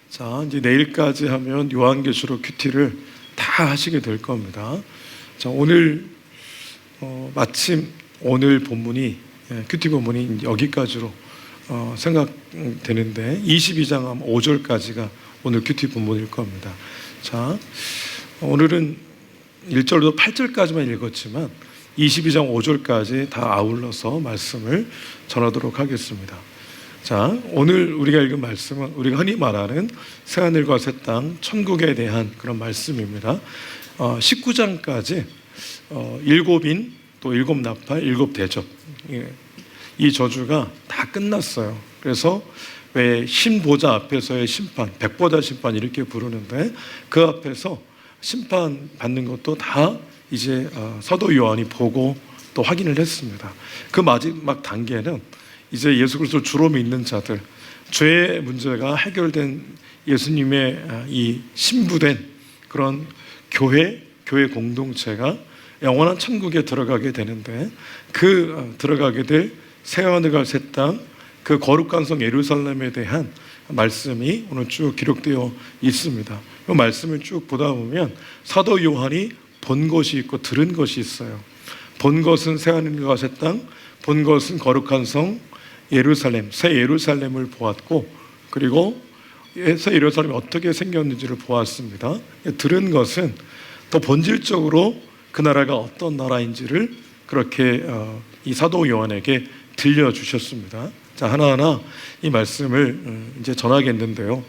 자, 이제 내일까지 하면 요한계시록 큐티를 다 하시게 될 겁니다. 자, 오늘 마침 오늘 본문이 큐티 본문이 여기까지로 생각되는데 22장 5절까지가 오늘 큐티 본문일 겁니다. 자, 오늘은 1절부터 8절까지만 읽었지만 22장 5절까지 다 아울러서 말씀을 전하도록 하겠습니다. 자, 오늘 우리가 읽은 말씀은 우리가 흔히 말하는 새하늘과 새 땅, 천국에 대한 그런 말씀입니다. 19장까지 일곱인, 또 일곱 나팔, 일곱 대접, 이 저주가 다 끝났어요. 그래서 왜 신보좌 앞에서의 심판, 백보자 심판 이렇게 부르는데 그 앞에서 심판 받는 것도 다 이제 사도 요한이 보고 또 확인을 했습니다. 그 마지막 단계는 이제 예수 그리스도를 주로 믿는 자들, 죄의 문제가 해결된 예수님의 이 신부된 그런 교회 공동체가 영원한 천국에 들어가게 되는데 그 들어가게 될 새하늘과 새 땅, 그 거룩한 성 예루살렘에 대한 말씀이 오늘 쭉 기록되어 있습니다. 이 말씀을 쭉 보다 보면 사도 요한이 본 것이 있고 들은 것이 있어요. 본 것은 새하늘과 새 땅, 본 것은 거룩한 성 예루살렘, 새 예루살렘을 보았고, 그리고 새 예루살렘이 어떻게 생겼는지를 보았습니다. 들은 것은 더 본질적으로 그 나라가 어떤 나라인지를 그렇게 이 사도 요한에게 들려주셨습니다. 자, 하나하나 이 말씀을 이제 전하겠는데요.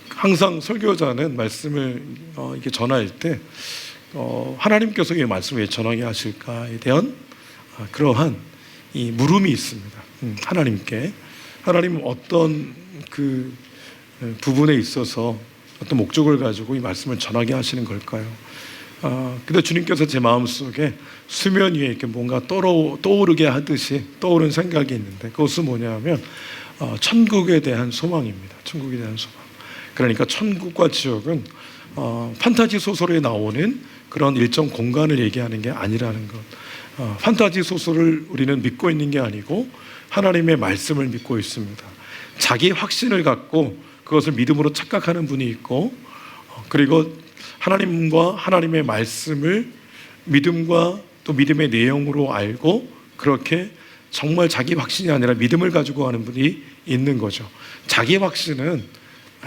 항상 설교자는 말씀을 이렇게 전할 때 하나님께서 이 말씀을 왜 전하게 하실까에 대한 그러한 이 물음이 있습니다. 하나님은 어떤 그 부분에 있어서 어떤 목적을 가지고 이 말씀을 전하게 하시는 걸까요? 근데 주님께서 제 마음속에 수면 위에 이렇게 뭔가 떠오르게 하듯이 떠오른 생각이 있는데 그것은 뭐냐면 천국에 대한 소망입니다. 천국에 대한 소망. 그러니까 천국과 지옥은 판타지 소설에 나오는 그런 일정 공간을 얘기하는 게 아니라는 것. 판타지 소설을 우리는 믿고 있는 게 아니고 하나님의 말씀을 믿고 있습니다. 자기 확신을 갖고 그것을 믿음으로 착각하는 분이 있고, 그리고 하나님과 하나님의 말씀을 믿음과 또 믿음의 내용으로 알고 그렇게 정말 자기 확신이 아니라 믿음을 가지고 하는 분이 있는 거죠. 자기 확신은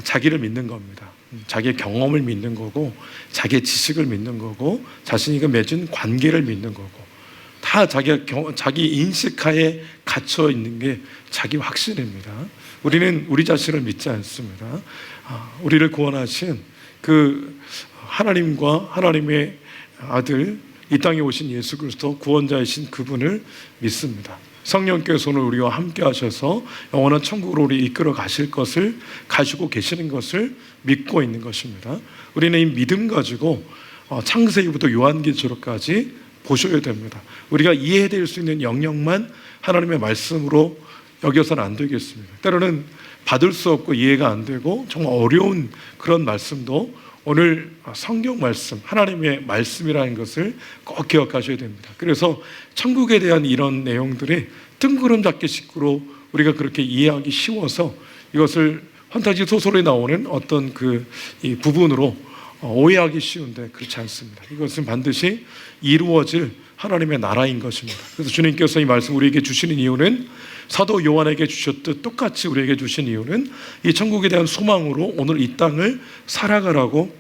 자기를 믿는 겁니다. 자기의 경험을 믿는 거고, 자기의 지식을 믿는 거고, 자신이 맺은 관계를 믿는 거고, 다 자기 인식하에 갇혀 있는 게 자기 확신입니다. 우리는 우리 자신을 믿지 않습니다. 우리를 구원하신 그 하나님과 하나님의 아들, 이 땅에 오신 예수 그리스도 구원자이신 그분을 믿습니다. 성령께서 오늘 우리와 함께 하셔서 영원한 천국으로 우리 이끌어 가실 것을 가지고 계시는 것을 믿고 있는 것입니다. 우리는 이 믿음 가지고 창세기부터 요한계시록까지 보셔야 됩니다. 우리가 이해될 수 있는 영역만 하나님의 말씀으로 여겨서는 안 되겠습니다. 때로는 받을 수 없고 이해가 안 되고 정말 어려운 그런 말씀도 오늘 성경 말씀, 하나님의 말씀이라는 것을 꼭 기억하셔야 됩니다. 그래서 천국에 대한 이런 내용들이 뜬구름 잡기 식으로 우리가 그렇게 이해하기 쉬워서 이것을 판타지 소설에 나오는 어떤 이 부분으로 오해하기 쉬운데 그렇지 않습니다. 이것은 반드시 이루어질 하나님의 나라인 것입니다. 그래서 주님께서 이 말씀 우리에게 주시는 이유는 사도 요한에게 주셨듯 똑같이 우리에게 주신 이유는 이 천국에 대한 소망으로 오늘 이 땅을 살아가라고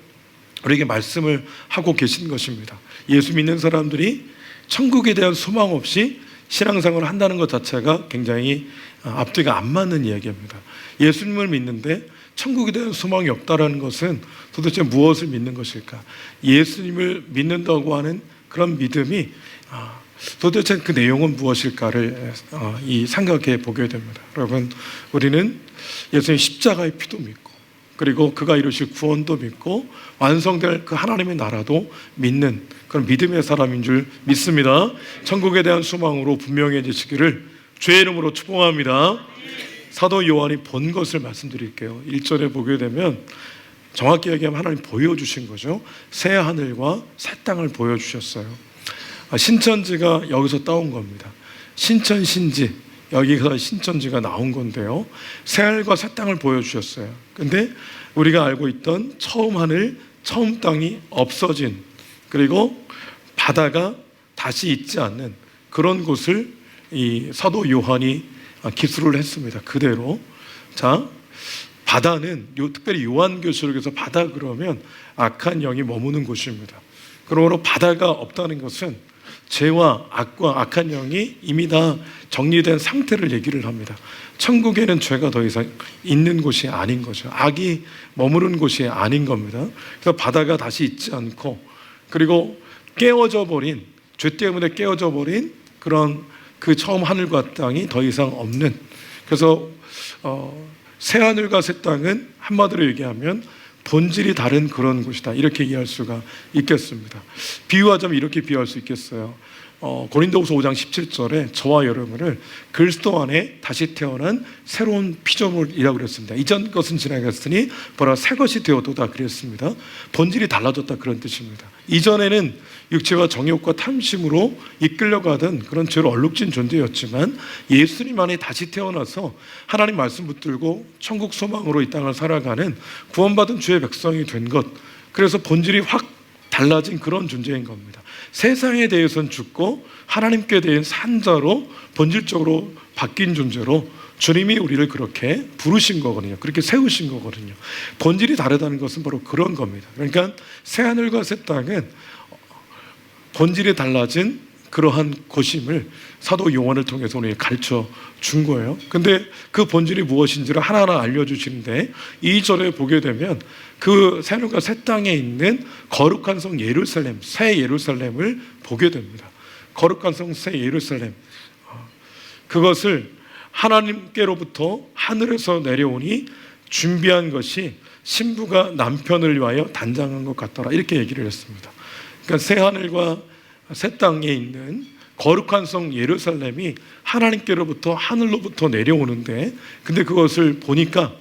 우리에게 말씀을 하고 계신 것입니다. 예수 믿는 사람들이 천국에 대한 소망 없이 신앙생활을 한다는 것 자체가 굉장히 앞뒤가 안 맞는 이야기입니다. 예수님을 믿는데 천국에 대한 소망이 없다는 것은 도대체 무엇을 믿는 것일까? 예수님을 믿는다고 하는 그런 믿음이 도대체 그 내용은 무엇일까를 생각해 보게 됩니다. 여러분, 우리는 예수님 십자가의 피도 믿고, 그리고 그가 이루실 구원도 믿고 완성될 그 하나님의 나라도 믿는 그런 믿음의 사람인 줄 믿습니다. 천국에 대한 소망으로 분명해지시기를 주의 이름으로 축복합니다. 사도 요한이 본 것을 말씀드릴게요. 1절에 보게 되면 정확히 얘기하면 하나님 보여주신 거죠. 새 하늘과 새 땅을 보여주셨어요. 신천지가 여기서 따온 겁니다. 신천신지, 여기서 신천지가 나온 건데요. 새하늘과 새 땅을 보여주셨어요. 근데 우리가 알고 있던 처음 하늘, 처음 땅이 없어진, 그리고 바다가 다시 있지 않는 그런 곳을 이 사도 요한이 기술을 했습니다. 그대로. 자, 바다는 특별히 요한계시록에서 바다 그러면 악한 영이 머무는 곳입니다. 그러므로 바다가 없다는 것은 죄와 악과 악한 영이 이미 다 정리된 상태를 얘기를 합니다. 천국에는 죄가 더 이상 있는 곳이 아닌 거죠. 악이 머무는 곳이 아닌 겁니다. 그래서 바다가 다시 있지 않고, 그리고 깨어져 버린, 죄 때문에 깨어져 버린 그런 그 처음 하늘과 땅이 더 이상 없는, 그래서 새 하늘과 새 땅은 한마디로 얘기하면 본질이 다른 그런 곳이다, 이렇게 이해할 수가 있겠습니다. 비유하자면 이렇게 비유할 수 있겠어요. 고린도후서 5장 17절에 저와 여러분을 그리스도 안에 다시 태어난 새로운 피조물이라고 그랬습니다. 이전 것은 지나갔으니 보라 새 것이 되었도다 그랬습니다. 본질이 달라졌다, 그런 뜻입니다. 이전에는 육체와 정욕과 탐심으로 이끌려가던 그런 죄로 얼룩진 존재였지만 예수님 안에 다시 태어나서 하나님 말씀 붙들고 천국 소망으로 이 땅을 살아가는 구원받은 주의 백성이 된 것, 그래서 본질이 확 달라진 그런 존재인 겁니다. 세상에 대해서는 죽고 하나님께 대한 산자로 본질적으로 바뀐 존재로 주님이 우리를 그렇게 부르신 거거든요. 그렇게 세우신 거거든요. 본질이 다르다는 것은 바로 그런 겁니다. 그러니까 새하늘과 새 땅은 본질이 달라진 그러한 곳임을 사도 요한을 통해서 오늘 가르쳐 준 거예요. 근데 그 본질이 무엇인지를 하나하나 알려주시는데 2절에 보게 되면 그 새하늘과 새 땅에 있는 거룩한 성 예루살렘, 새 예루살렘을 보게 됩니다. 거룩한 성 새 예루살렘, 그것을 하나님께로부터 하늘에서 내려오니 준비한 것이 신부가 남편을 위하여 단장한 것 같더라, 이렇게 얘기를 했습니다. 그러니까 새 하늘과 새 땅에 있는 거룩한 성 예루살렘이 하나님께로부터 하늘로부터 내려오는데, 근데 그것을 보니까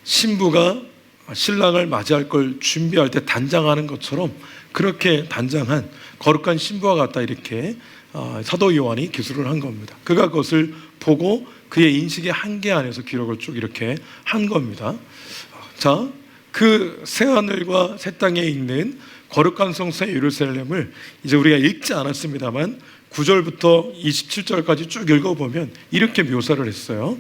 신부가 신랑을 맞이할 걸 준비할 때 단장하는 것처럼 그렇게 단장한 거룩한 신부와 같다, 이렇게 사도 요한이 기술을 한 겁니다. 그가 그것을 보고 그의 인식의 한계 안에서 기록을 쭉 이렇게 한 겁니다. 자, 그 새하늘과 새 땅에 있는 거룩한 성 새 예루살렘을 이제 우리가 읽지 않았습니다만 9절부터 27절까지 쭉 읽어보면 이렇게 묘사를 했어요.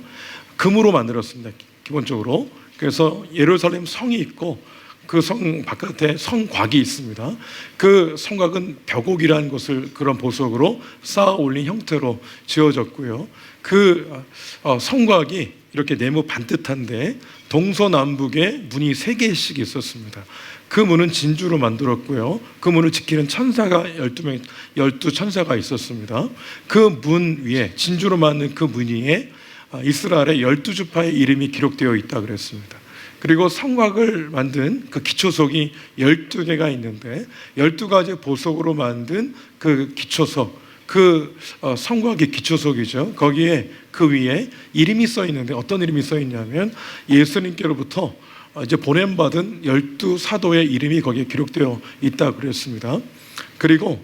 금으로 만들었습니다, 기본적으로. 그래서 예루살렘 성이 있고 그 성 바깥에 성곽이 있습니다. 그 성곽은 벽옥이라는 것을 그런 보석으로 쌓아 올린 형태로 지어졌고요. 그 성곽이 이렇게 네모 반듯한데 동서남북에 문이 3개씩 있었습니다. 그 문은 진주로 만들었고요. 그 문을 지키는 천사가 12천사가 있었습니다. 그 문 위에, 진주로 만든 그 문 위에 이스라엘의 12지파의 이름이 기록되어 있다 그랬습니다. 그리고 성곽을 만든 그 기초석이 12개가 있는데 12가지 보석으로 만든 그 기초석, 그 성곽의 기초석이죠. 거기에 그 위에 이름이 써 있는데 어떤 이름이 써 있냐면 예수님께로부터 이제 보냄받은 12사도의 이름이 거기에 기록되어 있다 그랬습니다. 그리고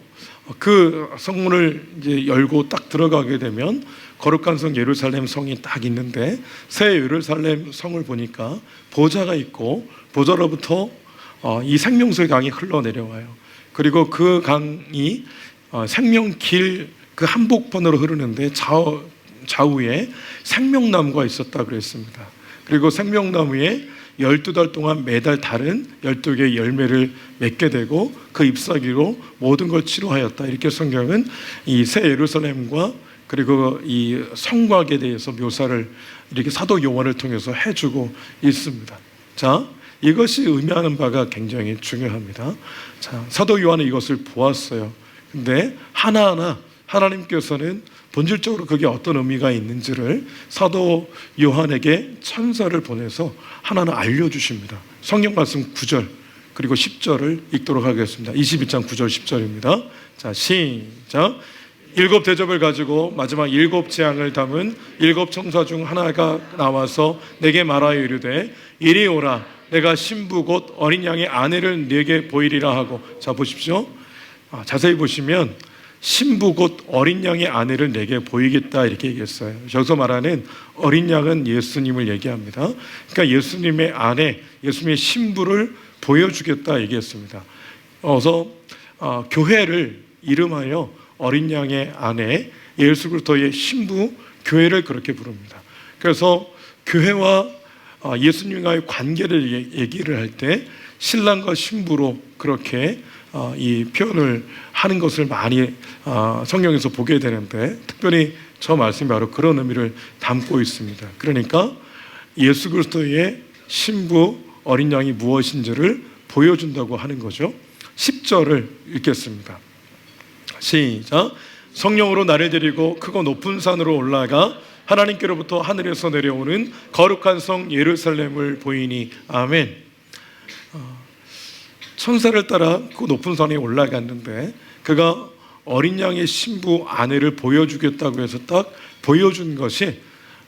그 성문을 이제 열고 딱 들어가게 되면 거룩한 성 예루살렘 성이 딱 있는데 새 예루살렘 성을 보니까 보좌가 있고 보좌로부터 이 생명수의 강이 흘러내려와요. 그리고 그 강이 생명길 그 한복판으로 흐르는데 좌우에 생명나무가 있었다 그랬습니다. 그리고 생명나무에 12달 동안 매달 다른 12개의 열매를 맺게 되고 그 잎사귀로 모든 걸 치료하였다, 이렇게 성경은 이 새 예루살렘과 그리고 이 성곽에 대해서 묘사를 이렇게 사도 요한을 통해서 해주고 있습니다. 자, 이것이 의미하는 바가 굉장히 중요합니다. 자, 사도 요한은 이것을 보았어요. 근데 하나하나 하나님께서는 본질적으로 그게 어떤 의미가 있는지를 사도 요한에게 천사를 보내서 하나하나 알려주십니다. 성경 말씀 9절 그리고 10절을 읽도록 하겠습니다. 22장 9절 10절입니다. 자, 시작. 7 대접을 가지고 마지막 7 재앙을 담은 7 천사 중 하나가 나와서 내게 말하여 이르되 이리 오라, 내가 신부 곧 어린 양의 아내를 네게 보이리라 하고. 자, 보십시오. 자세히 보시면 신부 곧 어린 양의 아내를 내게 보이겠다 이렇게 얘기했어요. 여기서 말하는 어린 양은 예수님을 얘기합니다. 그러니까 예수님의 아내, 예수님의 신부를 보여주겠다 얘기했습니다. 그래서 교회를 이름하여 어린 양의 아내, 예수 그리스도의 신부, 교회를 그렇게 부릅니다. 그래서 교회와 예수님과의 관계를 얘기를 할 때 신랑과 신부로 그렇게 이 표현을 하는 것을 많이 성경에서 보게 되는데, 특별히 저 말씀이 바로 그런 의미를 담고 있습니다. 그러니까 예수 그리스도의 신부 어린 양이 무엇인지를 보여준다고 하는 거죠. 10절을 읽겠습니다. 시작. 성령으로 나를 데리고 크고 높은 산으로 올라가 하나님께로부터 하늘에서 내려오는 거룩한 성 예루살렘을 보이니. 아멘. 천사를 따라 그 높은 산에 올라갔는데 그가 어린 양의 신부 아내를 보여주겠다고 해서 딱 보여준 것이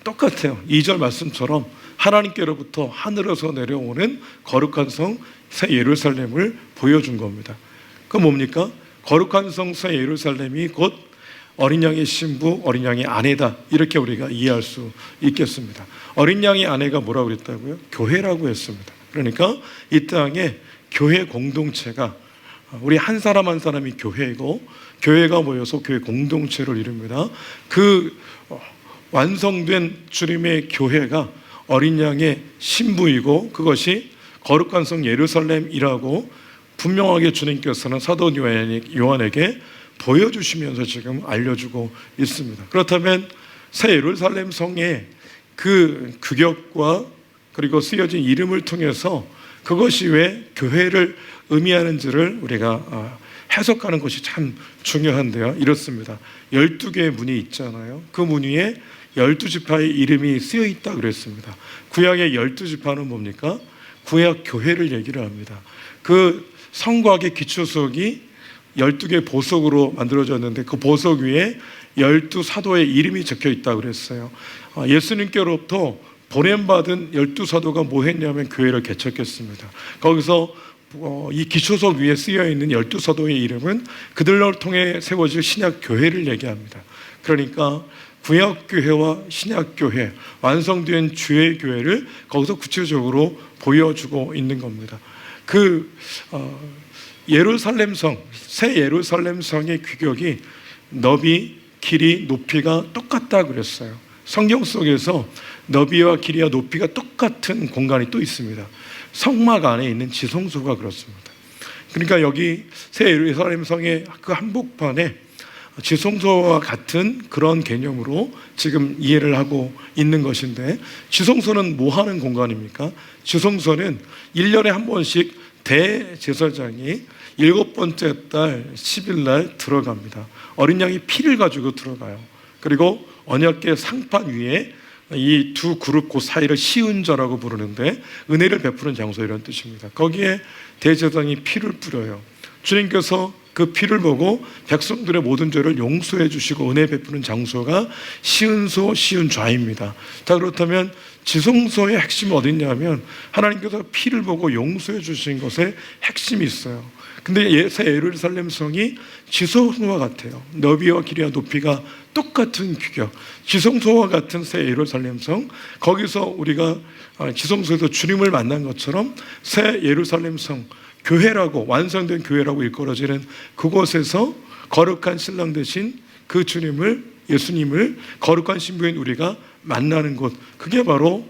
똑같아요. 2절 말씀처럼 하나님께로부터 하늘에서 내려오는 거룩한 성 새 예루살렘을 보여준 겁니다. 그건 뭡니까? 거룩한 성 새 예루살렘이 곧 어린 양의 신부, 어린 양의 아내다, 이렇게 우리가 이해할 수 있겠습니다. 어린 양의 아내가 뭐라고 그랬다고요? 교회라고 했습니다. 그러니까 이 땅에 교회 공동체가, 우리 한 사람 한 사람이 교회이고 교회가 모여서 교회 공동체를 이룹니다. 그 완성된 주님의 교회가 어린 양의 신부이고 그것이 거룩한 성 예루살렘이라고 분명하게 주님께서는 사도 요한에게 보여주시면서 지금 알려주고 있습니다. 그렇다면 새 예루살렘 성의 그 규격과 그리고 쓰여진 이름을 통해서 그것이 왜 교회를 의미하는지를 우리가 해석하는 것이 참 중요한데요. 이렇습니다. 12개의 문이 있잖아요. 그 문 위에 12지파의 이름이 쓰여 있다 그랬습니다. 구약의 12지파는 뭡니까? 구약 교회를 얘기를 합니다. 그 성곽의 기초석이 12개 보석으로 만들어졌는데 그 보석 위에 12사도의 이름이 적혀 있다고 그랬어요. 예수님께로부터 보냄받은 12사도가 뭐 했냐면 교회를 개척했습니다. 거기서 이 기초석 위에 쓰여있는 12사도의 이름은 그들을 통해 세워질 신약교회를 얘기합니다. 그러니까 구약교회와 신약교회, 완성된 주의 교회를 거기서 구체적으로 보여주고 있는 겁니다. 그 예루살렘 성, 새 예루살렘 성의 규격이 너비, 길이, 높이가 똑같다 그랬어요. 성경 속에서 너비와 길이와 높이가 똑같은 공간이 또 있습니다. 성막 안에 있는 지성소가 그렇습니다. 그러니까 여기 새 예루살렘 성의 그 한복판에 지성소와 같은 그런 개념으로 지금 이해를 하고 있는 것인데, 지성소는 뭐 하는 공간입니까? 지성소는 1년에 한 번씩 대제사장이 7번째 달 10일 날 들어갑니다. 어린 양이 피를 가지고 들어가요. 그리고 언약궤 상판 위에 이 두 그룹 그 사이를 시은자라고 부르는데 은혜를 베푸는 장소, 이런 뜻입니다. 거기에 대제사장이 피를 뿌려요. 주님께서 그 피를 보고 백성들의 모든 죄를 용서해 주시고 은혜 베푸는 장소가 시은소, 시은좌입니다. 자, 그렇다면 지성소의 핵심은 어딨냐면 하나님께서 피를 보고 용서해 주신 것에 핵심이 있어요. 근데 새 예루살렘 성이 지성소와 같아요. 너비와 길이와 높이가 똑같은 규격, 지성소와 같은 새 예루살렘 성, 거기서 우리가 지성소에서 주님을 만난 것처럼 새 예루살렘 성, 교회라고, 완성된 교회라고 일컬어지는 그곳에서 거룩한 신랑 되신 그 주님을, 예수님을 거룩한 신부인 우리가 만나는 곳, 그게 바로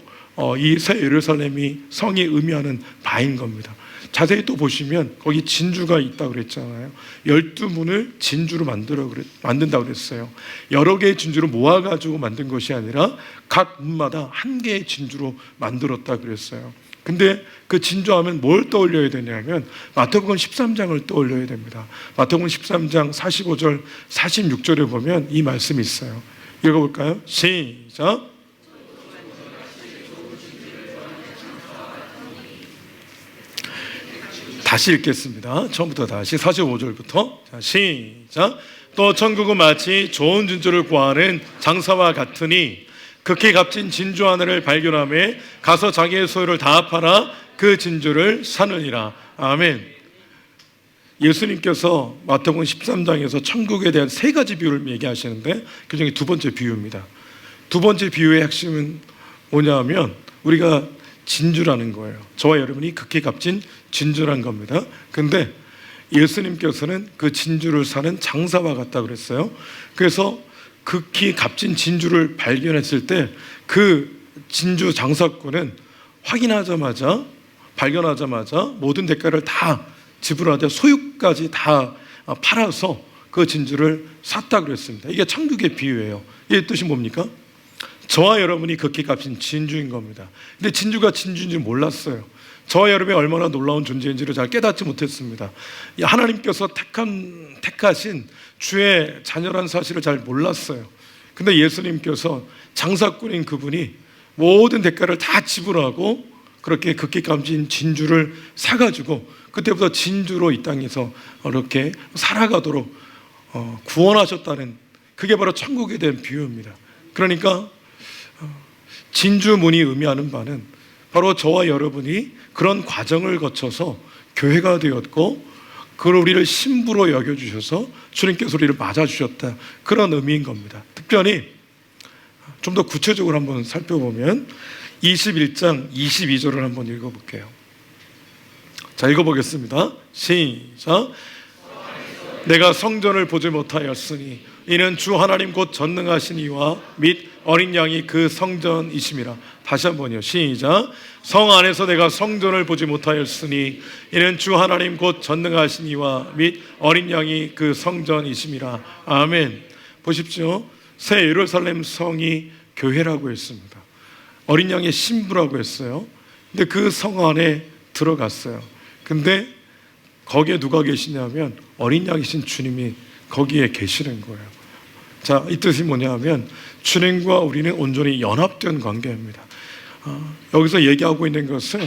이 새 예루살렘이 성이 의미하는 바인 겁니다. 자세히 또 보시면 거기 진주가 있다고 그랬잖아요. 12문을 진주로 만든다고 그랬어요. 여러 개의 진주를 모아가지고 만든 것이 아니라 각 문마다 한 개의 진주로 만들었다고 그랬어요. 근데 그 진주하면 뭘 떠올려야 되냐면 마태복음 13장을 떠올려야 됩니다. 마태복음 13장 45절 46절에 보면 이 말씀이 있어요. 읽어볼까요? 시작. 다시 읽겠습니다. 처음부터 다시 45절부터. 자, 시작. 또 천국은 마치 좋은 진주를 구하는 장사와 같으니 극히 값진 진주 하나를 발견하며 가서 자기의 소유를 다 팔아 그 진주를 사느니라. 아멘. 예수님께서 마태복음 13장에서 천국에 대한 세 가지 비유를 얘기하시는데 그중에 두 번째 비유입니다. 두 번째 비유의 핵심은 뭐냐면 우리가 진주라는 거예요. 저와 여러분이 극히 값진 진주란 겁니다. 근데 예수님께서는 그 진주를 사는 장사와 같다 그랬어요. 그래서 극히 값진 진주를 발견했을 때 그 진주 장사꾼은 발견하자마자 모든 대가를 다 지불하되 소유까지 다 팔아서 그 진주를 샀다 그랬습니다. 이게 천국의 비유예요. 이 뜻이 뭡니까? 저와 여러분이 극히 값진 진주인 겁니다. 근데 진주가 진주인지 몰랐어요. 저와 여러분이 얼마나 놀라운 존재인지를 잘 깨닫지 못했습니다. 하나님께서 택하신 주의 자녀란 사실을 잘 몰랐어요. 근데 예수님께서 장사꾼인 그분이 모든 대가를 다 지불하고 그렇게 극히 값진 진주를 사가지고 그때부터 진주로 이 땅에서 이렇게 살아가도록 구원하셨다는, 그게 바로 천국에 대한 비유입니다. 그러니까 진주문이 의미하는 바는 바로 저와 여러분이 그런 과정을 거쳐서 교회가 되었고 그걸 우리를 신부로 여겨주셔서 주님께서 우리를 맞아주셨다, 그런 의미인 겁니다. 특별히 좀 더 구체적으로 한번 살펴보면 21장 22절을 한번 읽어볼게요. 자, 읽어보겠습니다. 시작. 내가 성전을 보지 못하였으니 이는 주 하나님 곧 전능하신 이와 및 어린 양이 그 성전이심이라. 다시 한번요. 시작. 성 안에서 내가 성전을 보지 못하였으니 이는 주 하나님 곧 전능하신 이와 및 어린 양이 그 성전이심이라. 아멘. 보십시오. 새 예루살렘 성이 교회라고 했습니다. 어린 양의 신부라고 했어요. 근데 그 성 안에 들어갔어요. 근데 거기에 누가 계시냐면 어린 양이신 주님이 거기에 계시는 거예요. 자, 이 뜻이 뭐냐면 주님과 우리는 온전히 연합된 관계입니다. 여기서 얘기하고 있는 것은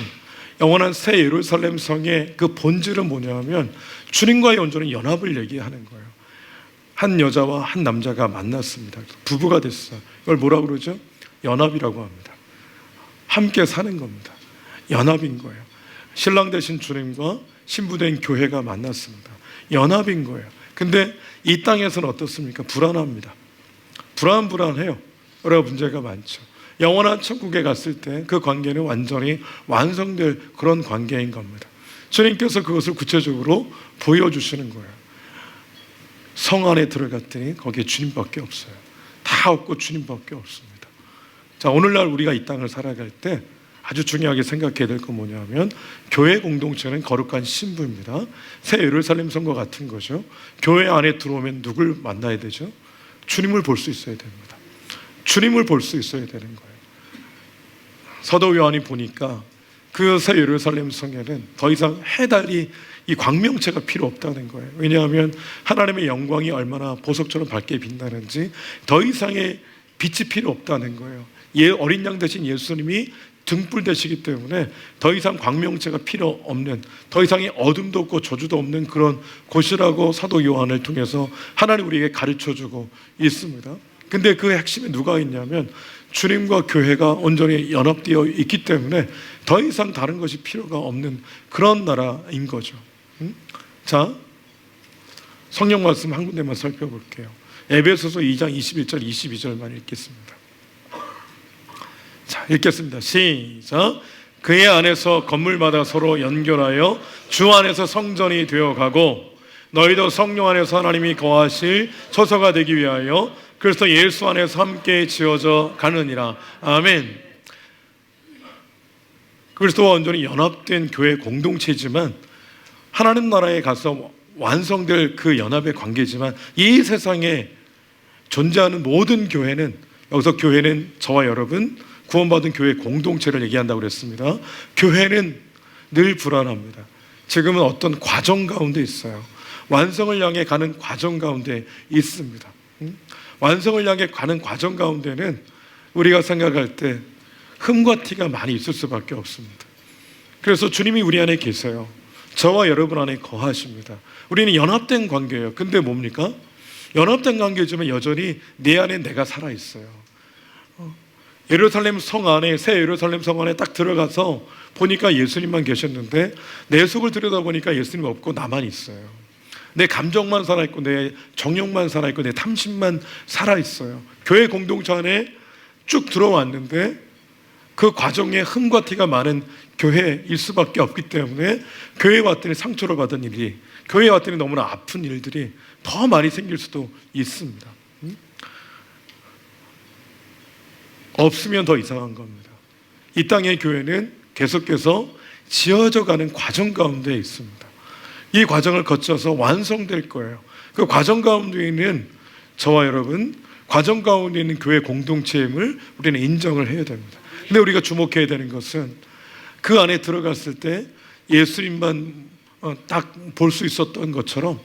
영원한 새 예루살렘 성의 그 본질은 뭐냐면 주님과의 온전히 연합을 얘기하는 거예요. 한 여자와 한 남자가 만났습니다. 부부가 됐어요. 이걸 뭐라고 그러죠? 연합이라고 합니다. 함께 사는 겁니다. 연합인 거예요. 신랑 되신 주님과 신부된 교회가 만났습니다. 연합인 거예요. 근데 이 땅에서는 어떻습니까? 불안합니다. 불안해요. 여러 문제가 많죠. 영원한 천국에 갔을 때 그 관계는 완전히 완성될 그런 관계인 겁니다. 주님께서 그것을 구체적으로 보여주시는 거예요. 성 안에 들어갔더니 거기에 주님밖에 없어요. 다 없고 주님밖에 없습니다. 자, 오늘날 우리가 이 땅을 살아갈 때 아주 중요하게 생각해야 될 건 뭐냐면 교회 공동체는 거룩한 신부입니다. 새 예루살렘 성과 같은 거죠. 교회 안에 들어오면 누굴 만나야 되죠? 주님을 볼 수 있어야 됩니다. 주님을 볼 수 있어야 되는 거예요. 사도 요한이 보니까 그 새 예루살렘 성에는 더 이상 해달이 이 광명체가 필요 없다는 거예요. 왜냐하면 하나님의 영광이 얼마나 보석처럼 밝게 빛나는지 더 이상의 빛이 필요 없다는 거예요. 어린 양 대신 예수님이 등불 되시기 때문에 더 이상 광명체가 필요 없는, 더 이상의 어둠도 없고 저주도 없는 그런 곳이라고 사도 요한을 통해서 하나님 우리에게 가르쳐주고 있습니다. 근데 그 핵심에 누가 있냐면 주님과 교회가 온전히 연합되어 있기 때문에 더 이상 다른 것이 필요가 없는 그런 나라인 거죠. 자, 성경 말씀 한 군데만 살펴볼게요. 에베소서 2장 21절 22절만 읽겠습니다. 자, 읽겠습니다. 시작. 그의 안에서 건물마다 서로 연결하여 주 안에서 성전이 되어가고 너희도 성령 안에서 하나님이 거하실 처소가 되기 위하여 그래서 예수 안에서 함께 지어져 가느니라. 아멘. 그리스도와 온전히 연합된 교회 공동체지만 하나님 나라에 가서 완성될 그 연합의 관계지만 이 세상에 존재하는 모든 교회는, 여기서 교회는 저와 여러분 구원받은 교회 공동체를 얘기한다고 그랬습니다. 교회는 늘 불안합니다. 지금은 어떤 과정 가운데 있어요. 완성을 향해 가는 과정 가운데 있습니다. 완성을 향해 가는 과정 가운데는 우리가 생각할 때 흠과 티가 많이 있을 수밖에 없습니다. 그래서 주님이 우리 안에 계세요. 저와 여러분 안에 거하십니다. 우리는 연합된 관계예요. 근데 뭡니까? 연합된 관계지만 여전히 내 안에 내가 살아있어요. 예루살렘 성 안에, 새 예루살렘 성 안에 딱 들어가서 보니까 예수님만 계셨는데 내 속을 들여다보니까 예수님 없고 나만 있어요. 내 감정만 살아있고 내 정욕만 살아있고 내 탐심만 살아있어요. 교회 공동체 안에 쭉 들어왔는데 그 과정에 흠과 티가 많은 교회일 수밖에 없기 때문에 교회에 왔더니 상처를 받은 일이, 교회에 왔더니 너무나 아픈 일들이 더 많이 생길 수도 있습니다. 없으면 더 이상한 겁니다. 이 땅의 교회는 계속해서 지어져 가는 과정 가운데 있습니다. 이 과정을 거쳐서 완성될 거예요. 그 과정 가운데 있는 저와 여러분, 과정 가운데 있는 교회 공동체임을 우리는 인정을 해야 됩니다. 근데 우리가 주목해야 되는 것은 그 안에 들어갔을 때 예수님만 딱 볼 수 있었던 것처럼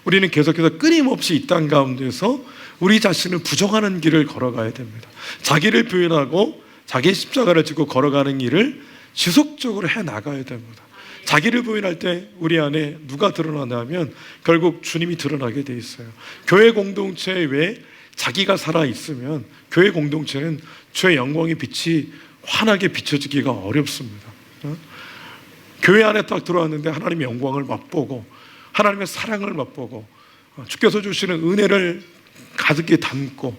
우리는 계속해서 끊임없이 이 땅 가운데서 우리 자신을 부정하는 길을 걸어가야 됩니다. 자기를 표현하고 자기 십자가를 지고 걸어가는 일을 지속적으로 해나가야 됩니다. 자기를 부인할 때 우리 안에 누가 드러나냐면 결국 주님이 드러나게 돼 있어요. 교회 공동체 외에 자기가 살아있으면 교회 공동체는 주의 영광의 빛이 환하게 비춰지기가 어렵습니다. 교회 안에 딱 들어왔는데 하나님의 영광을 맛보고 하나님의 사랑을 맛보고 주께서 주시는 은혜를 가득히 담고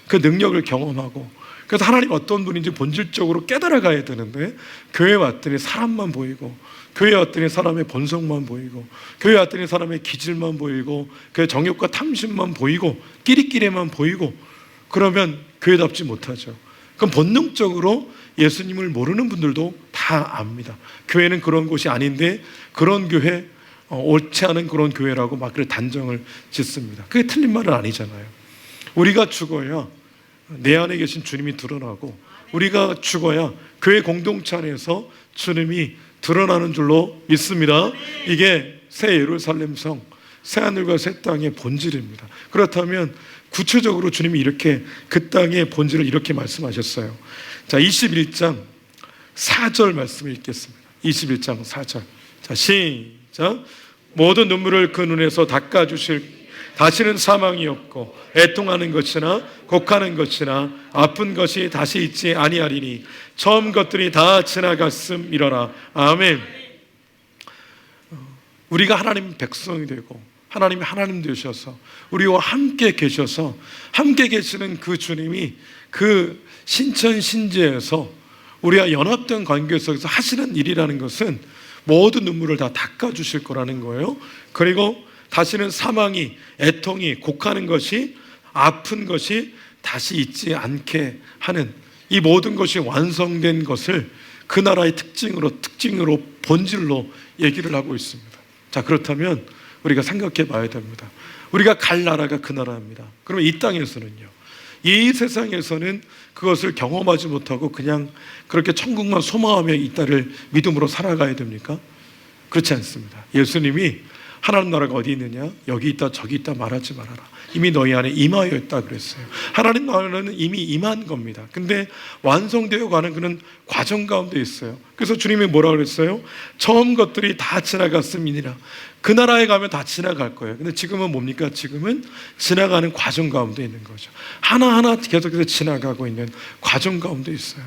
그 능력을 경험하고, 그래서 하나님 어떤 분인지 본질적으로 깨달아가야 되는데 교회에 왔더니 사람만 보이고, 교회에 왔더니 사람의 본성만 보이고, 교회에 왔더니 사람의 기질만 보이고, 그의 정욕과 탐심만 보이고, 끼리끼리만 보이고, 그러면 교회답지 못하죠. 그럼 본능적으로 예수님을 모르는 분들도 다 압니다. 교회는 그런 곳이 아닌데 그런 교회, 옳지 않은 그런 교회라고 막 그런 단정을 짓습니다. 그게 틀린 말은 아니잖아요. 우리가 죽어야 내 안에 계신 주님이 드러나고, 우리가 죽어야 교회 공동체 안에서 주님이 드러나는 줄로 믿습니다. 이게 새 예루살렘 성, 새 하늘과 새 땅의 본질입니다. 그렇다면 구체적으로 주님이 이렇게 그 땅의 본질을 이렇게 말씀하셨어요. 자, 21장 4절 말씀을 읽겠습니다. 21장 4절. 자, 시작. 모든 눈물을 그 눈에서 닦아주실, 다시는 사망이 없고 애통하는 것이나 곡하는 것이나 아픈 것이 다시 있지 아니하리니 처음 것들이 다 지나갔음이러라. 아멘. 우리가 하나님 백성이 되고 하나님이 하나님 되셔서 우리와 함께 계셔서 함께 계시는 그 주님이 그 신천 신재에서 우리와 연합된 관계 속에서 하시는 일이라는 것은 모든 눈물을 다 닦아주실 거라는 거예요. 그리고 다시는 사망이, 애통이, 곡하는 것이, 아픈 것이 다시 있지 않게 하는 이 모든 것이 완성된 것을 그 나라의 특징으로 본질로 얘기를 하고 있습니다. 자, 그렇다면 우리가 생각해 봐야 됩니다. 우리가 갈 나라가 그 나라입니다. 그러면 이 땅에서는요, 이 세상에서는 그것을 경험하지 못하고 그냥 그렇게 천국만 소망하며 이 땅을 믿음으로 살아가야 됩니까? 그렇지 않습니다. 예수님이 하나님 나라가 어디 있느냐? 여기 있다 저기 있다 말하지 말아라. 이미 너희 안에 임하여 있다 그랬어요. 하나님 나라는 이미 임한 겁니다. 근데 완성되어 가는 그런 과정 가운데 있어요. 그래서 주님이 뭐라고 그랬어요? 처음 것들이 다 지나갔음이니라. 그 나라에 가면 다 지나갈 거예요. 근데 지금은 뭡니까? 지금은 지나가는 과정 가운데 있는 거죠. 하나하나 계속해서 지나가고 있는 과정 가운데 있어요.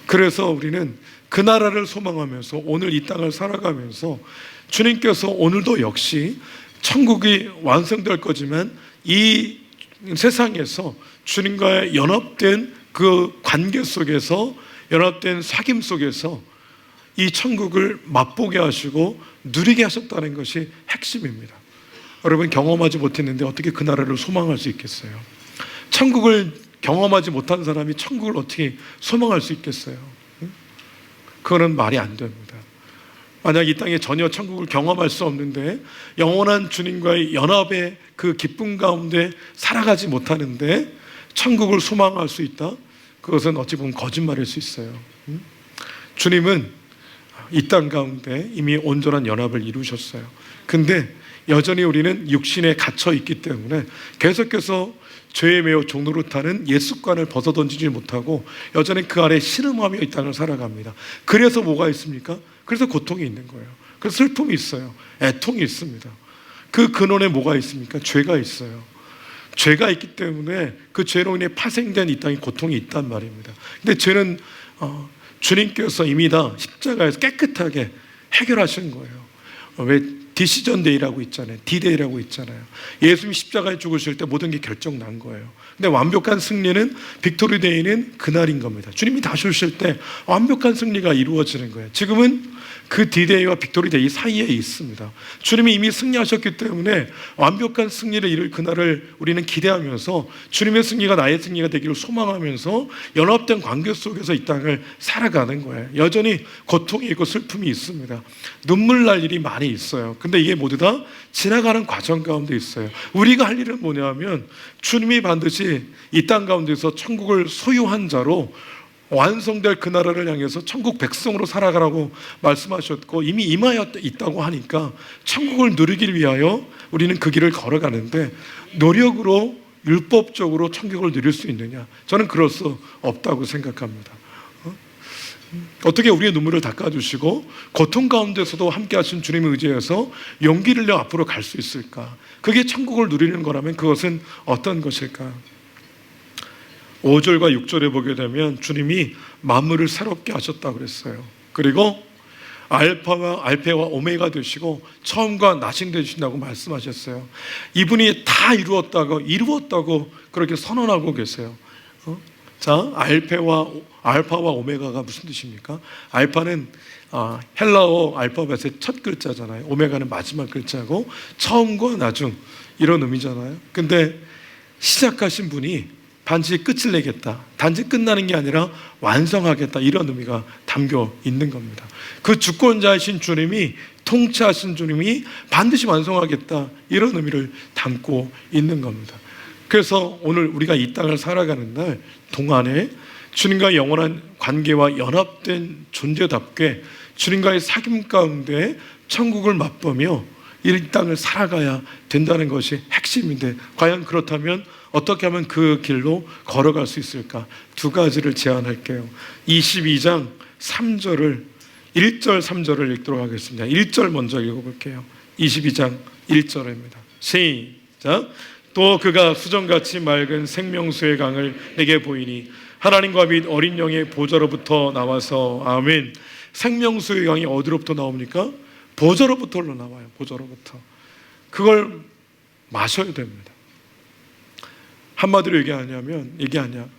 그래서 우리는 그 나라를 소망하면서 오늘 이 땅을 살아가면서 주님께서 오늘도 역시 천국이 완성될 거지만 이 세상에서 주님과의 연합된 그 관계 속에서, 연합된 사귐 속에서 이 천국을 맛보게 하시고 누리게 하셨다는 것이 핵심입니다. 여러분, 경험하지 못했는데 어떻게 그 나라를 소망할 수 있겠어요? 천국을 경험하지 못한 사람이 천국을 어떻게 소망할 수 있겠어요? 그거는 말이 안 됩니다. 만약 이 땅에 전혀 천국을 경험할 수 없는데 영원한 주님과의 연합의 그 기쁨 가운데 살아가지 못하는데 천국을 소망할 수 있다? 그것은 어찌 보면 거짓말일 수 있어요. 주님은 이 땅 가운데 이미 온전한 연합을 이루셨어요. 근데 여전히 우리는 육신에 갇혀 있기 때문에 계속해서 죄에 매여 종노릇하는 옛 습관을 벗어던지지 못하고 여전히 그 아래 신음하며 이 땅을 살아갑니다. 그래서 뭐가 있습니까? 그래서 고통이 있는 거예요. 그래서 슬픔이 있어요. 애통이 있습니다. 그 근원에 뭐가 있습니까? 죄가 있어요. 죄가 있기 때문에 그 죄로 인해 파생된 이 땅에 고통이 있단 말입니다. 근데 죄는 주님께서 이미 다 십자가에서 깨끗하게 해결하신 거예요. 왜 디시전 데이라고 있잖아요. 디데이라고 있잖아요. 예수님이 십자가에 죽으실 때 모든 게 결정난 거예요. 근데 완벽한 승리는, 빅토리 데이는 그날인 겁니다. 주님이 다시 오실 때 완벽한 승리가 이루어지는 거예요. 지금은 그 디데이와 빅토리 데이 사이에 있습니다. 주님이 이미 승리하셨기 때문에 완벽한 승리를 이룰 그날을 우리는 기대하면서 주님의 승리가 나의 승리가 되기를 소망하면서 연합된 관계 속에서 이 땅을 살아가는 거예요. 여전히 고통이 있고 슬픔이 있습니다. 눈물 날 일이 많이 있어요. 근데 이게 모두 다 지나가는 과정 가운데 있어요. 우리가 할 일은 뭐냐면 주님이 반드시 이 땅 가운데서 천국을 소유한 자로 완성될 그 나라를 향해서 천국 백성으로 살아가라고 말씀하셨고 이미 임하여 있다고 하니까 천국을 누리기 위하여 우리는 그 길을 걸어가는데, 노력으로 율법적으로 천국을 누릴 수 있느냐? 저는 그럴 수 없다고 생각합니다. 어떻게 우리의 눈물을 닦아주시고 고통 가운데서도 함께 하신 주님의 의지에서 용기를 내 앞으로 갈 수 있을까? 그게 천국을 누리는 거라면 그것은 어떤 것일까? 5절과 6절에 보게 되면 주님이 만물을 새롭게 하셨다고 그랬어요. 그리고 알파와 오메가 되시고 처음과 나신 되신다고 말씀하셨어요. 이분이 다 이루었다고 그렇게 선언하고 계세요. 자, 알파와 오메가가 무슨 뜻입니까? 알파는 헬라어 알파벳의 첫 글자잖아요. 오메가는 마지막 글자고 처음과 나중 이런 의미잖아요. 근데 시작하신 분이 단지 끝을 내겠다, 단지 끝나는 게 아니라 완성하겠다, 이런 의미가 담겨 있는 겁니다. 그 주권자이신 주님이, 통치하신 주님이 반드시 완성하겠다, 이런 의미를 담고 있는 겁니다. 그래서 오늘 우리가 이 땅을 살아가는 날 동안에 주님과 영원한 관계와 연합된 존재답게 주님과의 사귐 가운데 천국을 맛보며 이 땅을 살아가야 된다는 것이 핵심인데, 과연 그렇다면 어떻게 하면 그 길로 걸어갈 수 있을까? 두 가지를 제안할게요. 22장 3절을 1절 3절을 읽도록 하겠습니다. 1절 먼저 읽어볼게요. 22장 1절입니다. 시작. 또 그가 수정같이 맑은 생명수의 강을 내게 보이니 하나님과 및 어린 영의 보좌로부터 나와서, 아멘. 생명수의 강이 어디로부터 나옵니까? 보좌로부터 나와요. 보좌로부터. 그걸 마셔야 됩니다. 한마디로 얘기하냐면,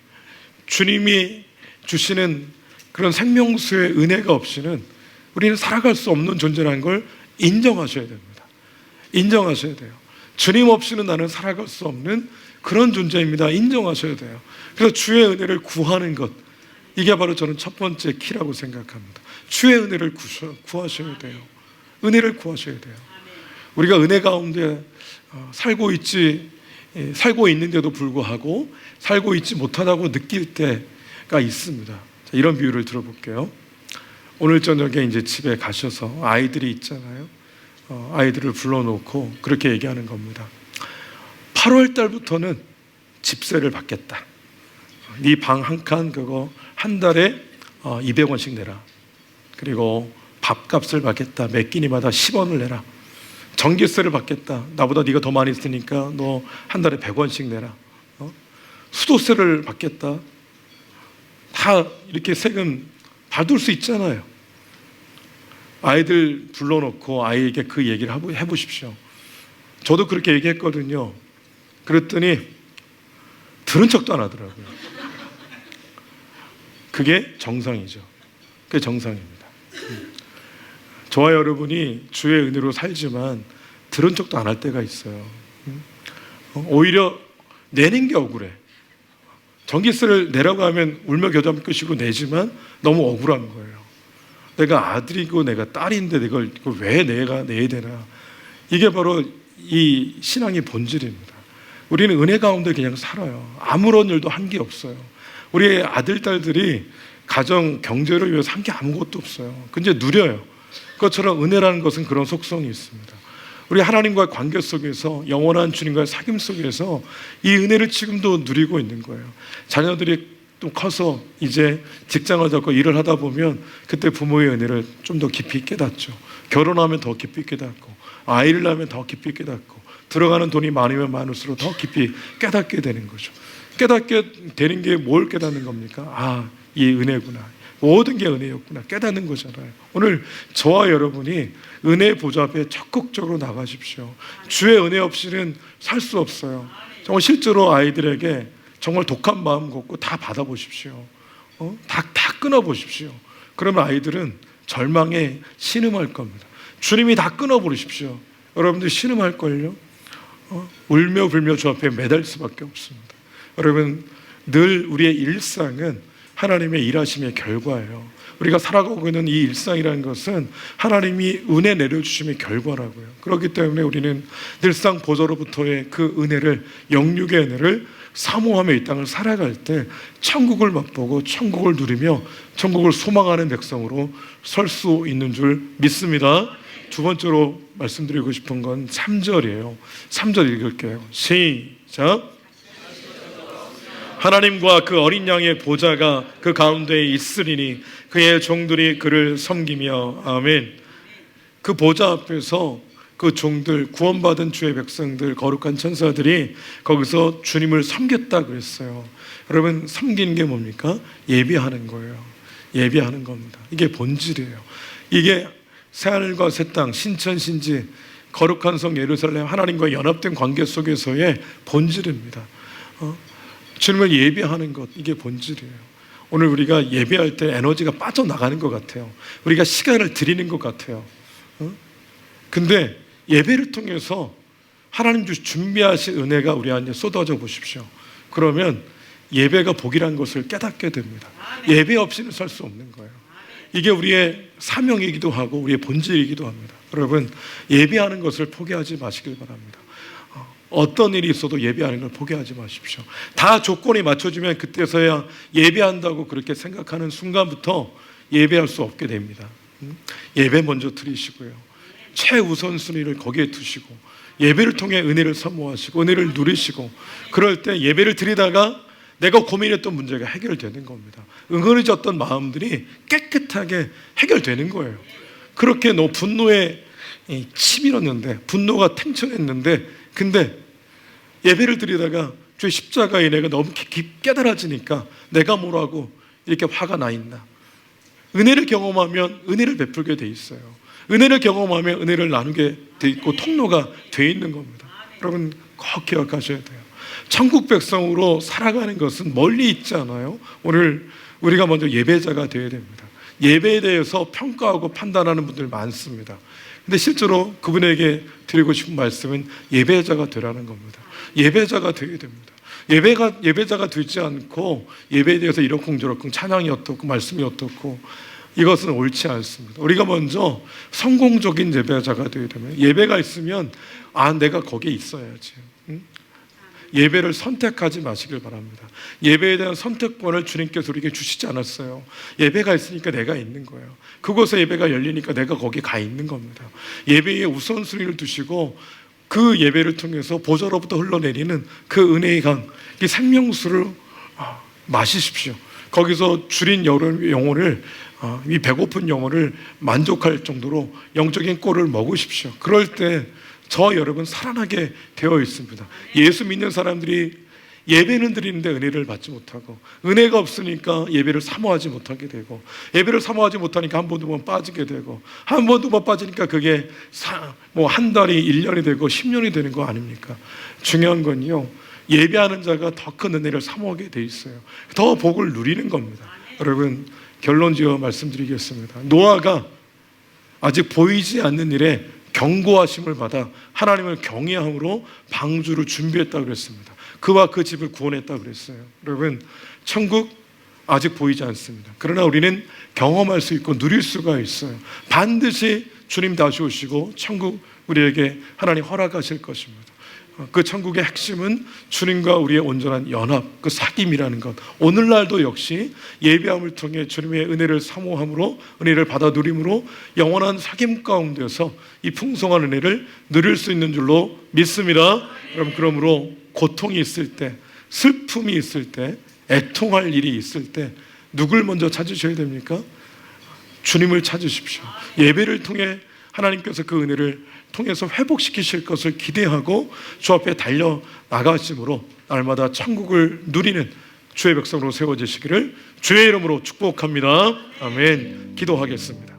주님이 주시는 그런 생명수의 은혜가 없이는 우리는 살아갈 수 없는 존재라는 걸 인정하셔야 됩니다. 인정하셔야 돼요. 주님 없이는 나는 살아갈 수 없는 그런 존재입니다. 인정하셔야 돼요. 그래서 주의 은혜를 구하는 것, 이게 바로 저는 첫 번째 키라고 생각합니다. 주의 은혜를 구하셔야 돼요. 은혜를 구하셔야 돼요. 우리가 은혜 가운데 살고 있는데도 불구하고 살고 있지 못하다고 느낄 때가 있습니다. 자, 이런 비유를 들어볼게요. 오늘 저녁에 이제 집에 가셔서 아이들이 있잖아요. 아이들을 불러놓고 그렇게 얘기하는 겁니다. 8월 달부터는 집세를 받겠다. 네 방 한 칸 그거 한 달에 200원씩 내라. 그리고 밥값을 받겠다. 매 끼니마다 10원을 내라. 전기세를 받겠다. 나보다 네가 더 많이 쓰니까 너 한 달에 100원씩 내라. 수도세를 받겠다. 다 이렇게 세금 받을 수 있잖아요. 아이들 불러놓고 아이에게 그 얘기를 해보십시오. 저도 그렇게 얘기했거든요. 그랬더니 들은 척도 안 하더라고요. 그게 정상이죠. 그게 정상입니다. 저와 여러분이 주의 은혜로 살지만 들은 척도 안 할 때가 있어요. 오히려 내는 게 억울해. 전기세를 내라고 하면 울며 겨자 끄시고 내지만 너무 억울한 거예요. 내가 아들이고 내가 딸인데 이걸 왜 내가 내야 되나. 이게 바로 이 신앙의 본질입니다. 우리는 은혜 가운데 그냥 살아요. 아무런 일도 한 게 없어요. 우리의 아들, 딸들이 가정, 경제를 위해서 한 게 아무것도 없어요. 근데 누려요. 그것처럼 은혜라는 것은 그런 속성이 있습니다. 우리 하나님과의 관계 속에서, 영원한 주님과의 사귐 속에서 이 은혜를 지금도 누리고 있는 거예요. 자녀들이 또 커서 이제 직장을 잡고 일을 하다 보면 그때 부모의 은혜를 좀 더 깊이 깨닫죠. 결혼하면 더 깊이 깨닫고, 아이를 낳으면 더 깊이 깨닫고, 들어가는 돈이 많으면 많을수록 더 깊이 깨닫게 되는 거죠. 깨닫게 되는 게 뭘 깨닫는 겁니까? 아, 이 은혜구나. 모든 게 은혜였구나 깨닫는 거잖아요. 오늘 저와 여러분이 은혜 보좌 앞에 적극적으로 나가십시오. 주의 은혜 없이는 살 수 없어요. 정말 실제로 아이들에게 정말 독한 마음 갖고 다 받아보십시오. 다 끊어보십시오. 그러면 아이들은 절망에 신음할 겁니다. 주님이 다 끊어버리십시오. 여러분들 신음할걸요? 울며 불며 주 앞에 매달 수밖에 없습니다. 여러분, 늘 우리의 일상은 하나님의 일하심의 결과예요. 우리가 살아가고 있는 이 일상이라는 것은 하나님이 은혜 내려주심의 결과라고요. 그렇기 때문에 우리는 늘상 보좌로부터의 그 은혜를, 영육의 은혜를 사모하며 이 땅을 살아갈 때 천국을 맛보고 천국을 누리며 천국을 소망하는 백성으로 설 수 있는 줄 믿습니다. 두 번째로 말씀드리고 싶은 건 3절이에요. 3절 읽을게요. 시작. 하나님과 그 어린 양의 보좌가 그 가운데에 있으리니 그의 종들이 그를 섬기며. 아멘. 그 보좌 앞에서 그 종들, 구원받은 주의 백성들, 거룩한 천사들이 거기서 주님을 섬겼다 그랬어요. 여러분, 섬기는 게 뭡니까? 예배하는 거예요. 예배하는 겁니다. 이게 본질이에요. 이게 새하늘과 새 땅, 신천 신지, 거룩한 성 예루살렘, 하나님과 연합된 관계 속에서의 본질입니다. 주님을 예배하는 것, 이게 본질이에요. 오늘 우리가 예배할 때 에너지가 빠져나가는 것 같아요. 우리가 시간을 드리는 것 같아요. 근데 예배를 통해서 하나님 준비하신 은혜가 우리 안에 쏟아져 보십시오. 그러면 예배가 복이라는 것을 깨닫게 됩니다. 예배 없이는 살 수 없는 거예요. 이게 우리의 사명이기도 하고 우리의 본질이기도 합니다. 여러분, 예배하는 것을 포기하지 마시길 바랍니다. 어떤 일이 있어도 예배하는 걸 포기하지 마십시오. 다 조건이 맞춰지면 그때서야 예배한다고 그렇게 생각하는 순간부터 예배할 수 없게 됩니다. 예배 먼저 드리시고요. 최우선순위를 거기에 두시고 예배를 통해 은혜를 사모하시고 은혜를 누리시고, 그럴 때 예배를 드리다가 내가 고민했던 문제가 해결되는 겁니다. 응어리졌던 마음들이 깨끗하게 해결되는 거예요. 그렇게 너 분노에 치밀었는데, 분노가 탱천했는데, 근데 예배를 드리다가 주의 십자가의 은혜가 너무 깊게 깨달아지니까 내가 뭐라고 이렇게 화가 나 있나. 은혜를 경험하면 은혜를 베풀게 돼 있어요. 은혜를 경험하면 은혜를 나누게 돼 있고 통로가 돼 있는 겁니다. 여러분, 꼭 기억하셔야 돼요. 천국 백성으로 살아가는 것은 멀리 있지 않아요. 오늘 우리가 먼저 예배자가 되어야 됩니다. 예배에 대해서 평가하고 판단하는 분들 많습니다. 근데 실제로 그분에게 드리고 싶은 말씀은 예배자가 되라는 겁니다. 예배자가 되어야 됩니다. 예배자가 되지 않고 예배에 대해서 이러쿵저러쿵 찬양이 어떻고 말씀이 어떻고, 이것은 옳지 않습니다. 우리가 먼저 성공적인 예배자가 되어야 됩니다. 예배가 있으면 내가 거기에 있어야지. 예배를 선택하지 마시길 바랍니다. 예배에 대한 선택권을 주님께서 우리에게 주시지 않았어요. 예배가 있으니까 내가 있는 거예요. 그곳에 예배가 열리니까 내가 거기 가 있는 겁니다. 예배에 우선순위를 두시고 그 예배를 통해서 보좌로부터 흘러내리는 그 은혜의 강, 이 생명수를 마시십시오. 거기서 줄인 영혼을, 이 배고픈 영혼을 만족할 정도로 영적인 꼴을 먹으십시오. 그럴 때 저 여러분 살아나게 되어 있습니다. 예수 믿는 사람들이 예배는 드리는데 은혜를 받지 못하고, 은혜가 없으니까 예배를 사모하지 못하게 되고, 예배를 사모하지 못하니까 한 번 두 번 빠지게 되고, 한 번 두 번 빠지니까 그게 한 달이 1년이 되고 10년이 되는 거 아닙니까? 중요한 건요, 예배하는 자가 더 큰 은혜를 사모하게 돼 있어요. 더 복을 누리는 겁니다. 여러분, 결론지어 말씀드리겠습니다. 노아가 아직 보이지 않는 일에 경고하심을 받아 하나님을 경외함으로 방주를 준비했다고 그랬습니다. 그와 그 집을 구원했다고 그랬어요. 여러분, 천국 아직 보이지 않습니다. 그러나 우리는 경험할 수 있고 누릴 수가 있어요. 반드시 주님 다시 오시고 천국 우리에게 하나님 허락하실 것입니다. 그 천국의 핵심은 주님과 우리의 온전한 연합, 그 사귐이라는 것. 오늘날도 역시 예배함을 통해 주님의 은혜를 사모함으로, 은혜를 받아 누림으로 영원한 사귐 가운데서 이 풍성한 은혜를 누릴 수 있는 줄로 믿습니다. 여러분, 그러므로 고통이 있을 때, 슬픔이 있을 때, 애통할 일이 있을 때 누굴 먼저 찾으셔야 됩니까? 주님을 찾으십시오. 예배를 통해 하나님께서 그 은혜를 통해서 회복시키실 것을 기대하고 주 앞에 달려 나가심으로 날마다 천국을 누리는 주의 백성으로 세워지시기를 주의 이름으로 축복합니다. 아멘. 기도하겠습니다.